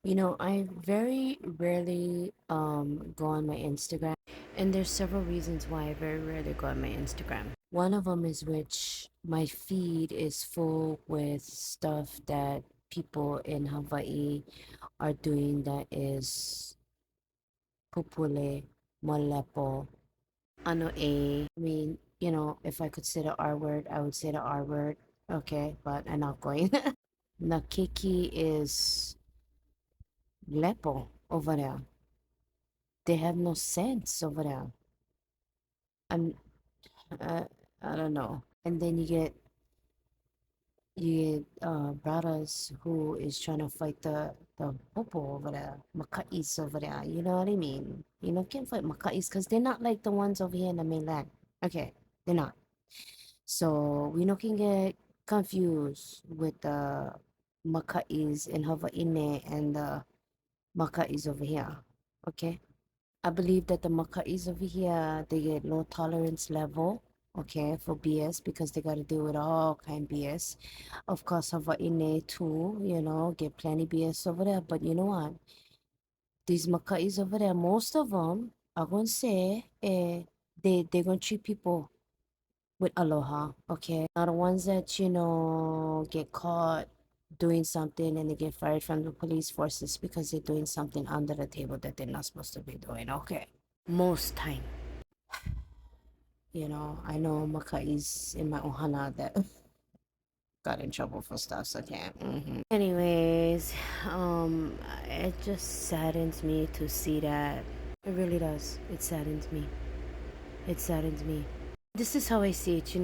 I very rarely go on my Instagram, and there's several reasons why I very rarely go on my Instagram. One of them is which my feed is full with stuff that people in Hawaii are doing that is pupule, molepo, ano I mean, if I could say the R word, I would say the R word. Okay, but I'm not going. Nakiki is lepo over there. They have no sense over there. I'm, uh, I don't know. And then you get brothers who is trying to fight the popo over there, Makais over there. You know what I mean? Can't fight Makais because they're not like the ones over here in the mainland. Okay, they're not. So we no can get confused with the Makais in Hawaii and the Makais over here. Okay. I believe that the Makais over here, they get low tolerance level, okay, for BS because they got to deal with all kind BS. Of course, Hawaii too, get plenty BS over there. But you know what? These Makais over there, most of them, I gonna say, they're gonna treat people with aloha, okay? Not the ones that, get caught doing something and they get fired from the police forces because they're doing something under the table that they're not supposed to be doing, okay? Most time. I know Makai's in my ohana that got in trouble for stuff, so yeah. Anyways, it just saddens me to see that. It really does. It saddens me. It saddens me. This is how I see it.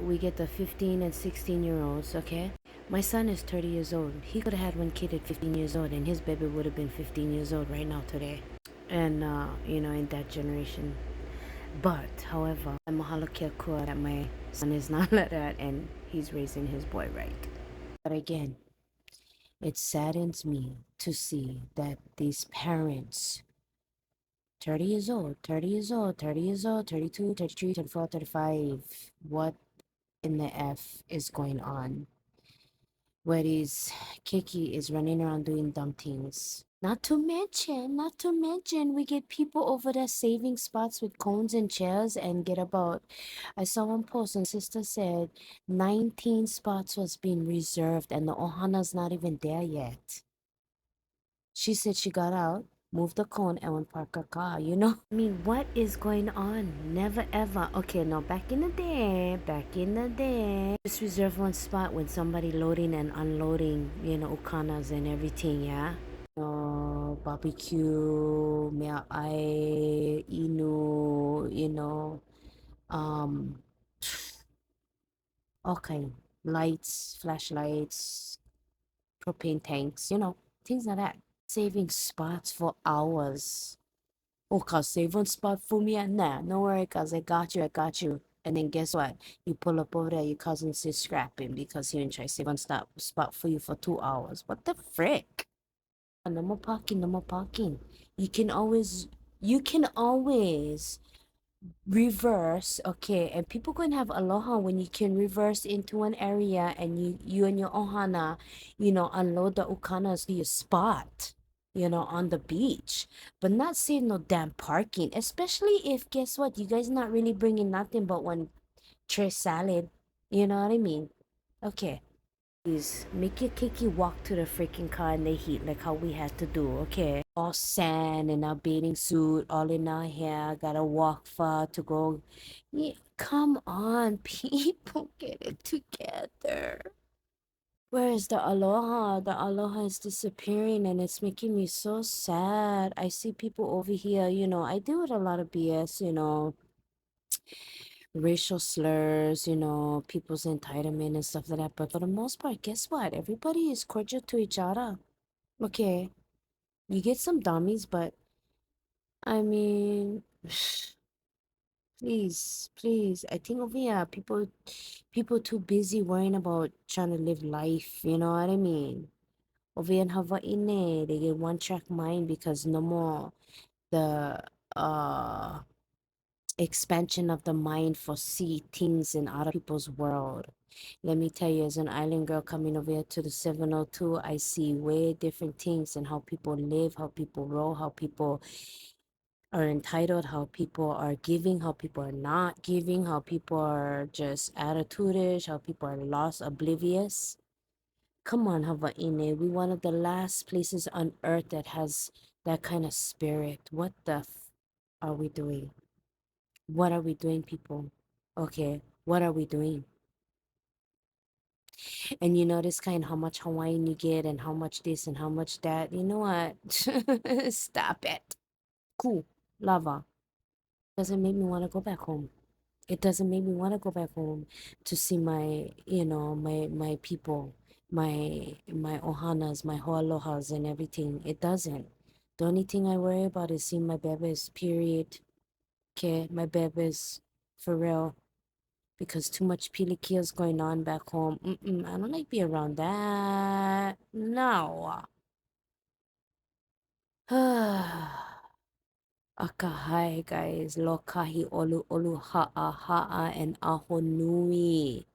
We get the 15 and 16-year-olds, okay? My son is 30 years old. He could have had one kid at 15 years old, and his baby would have been 15 years old right now today. And, in that generation. But, however, I'm mahalo kia kua that my son is not like that and he's raising his boy right. But again, it saddens me to see that these parents, 30 years old, 30 years old, 30 years old, 32, 33, 34, 35, what in the F is going on? Where these Kiki is running around doing dumb things. Not to mention, we get people over there saving spots with cones and chairs and get about. I saw one post and sister said 19 spots was being reserved and the Ohana's not even there yet. She said she got out, moved the cone, and went park her car. I mean, what is going on? Never ever. Okay, no, back in the day, just reserve one spot when somebody loading and unloading, ukanas and everything, yeah? Barbecue, mea ai, inu, um, all kind, lights, flashlights, propane tanks, things like that. Saving spots for hours. Oh, cause save one spot for me. Nah, no worry, cause I got you. And then guess what? You pull up over there, your cousin's is scrapping because he didn't try to save one spot for you for 2 hours. What the frick? No more parking, no more parking. You can always reverse, okay, and people can have aloha when you can reverse into an area and you and your ohana, unload the ukanas to your spot, on the beach, but not seeing no damn parking, especially if guess what, you guys not really bringing nothing but one tray salad, you know what I mean? Okay, please make your kiki walk to the freaking car in the heat like how we had to do, okay? All sand in our bathing suit, all in our hair, gotta walk far to go. Yeah, come on, people, get it together. Where is the aloha? The aloha is disappearing and it's making me so sad. I see people over here, I deal with a lot of BS, racial slurs, people's entitlement and stuff like that. But for the most part, guess what? Everybody is cordial to each other. Okay. You get some dummies, but I mean, please, please. I think over here, people too busy worrying about trying to live life. You know what I mean? Over here in Hawaii, they get one track mind because no more the uh expansion of the mind for see things in other people's world. Let me tell you, as an island girl coming over here to the 702, I see way different things and how people live, how people roll, how people are entitled, how people are giving, how people are not giving, how people are just attitudish, how people are lost, oblivious. Come on, Hawaii. We one of the last places on earth that has that kind of spirit. What the are we doing? What are we doing, people? Okay, what are we doing? And you notice kind of how much Hawaiian you get and how much this and how much that. You know what? Stop it. Cool. Lava. Doesn't make me want to go back home. It doesn't make me want to go back home to see my, my people, my ohanas, my hoalohas and everything. It doesn't. The only thing I worry about is seeing my babies, period. Okay, my babies, for real. Because too much pilikia is going on back home. I don't like being around that. No. Akahai, guys. Lokahi olu olu ha'a ha'a and aho nui.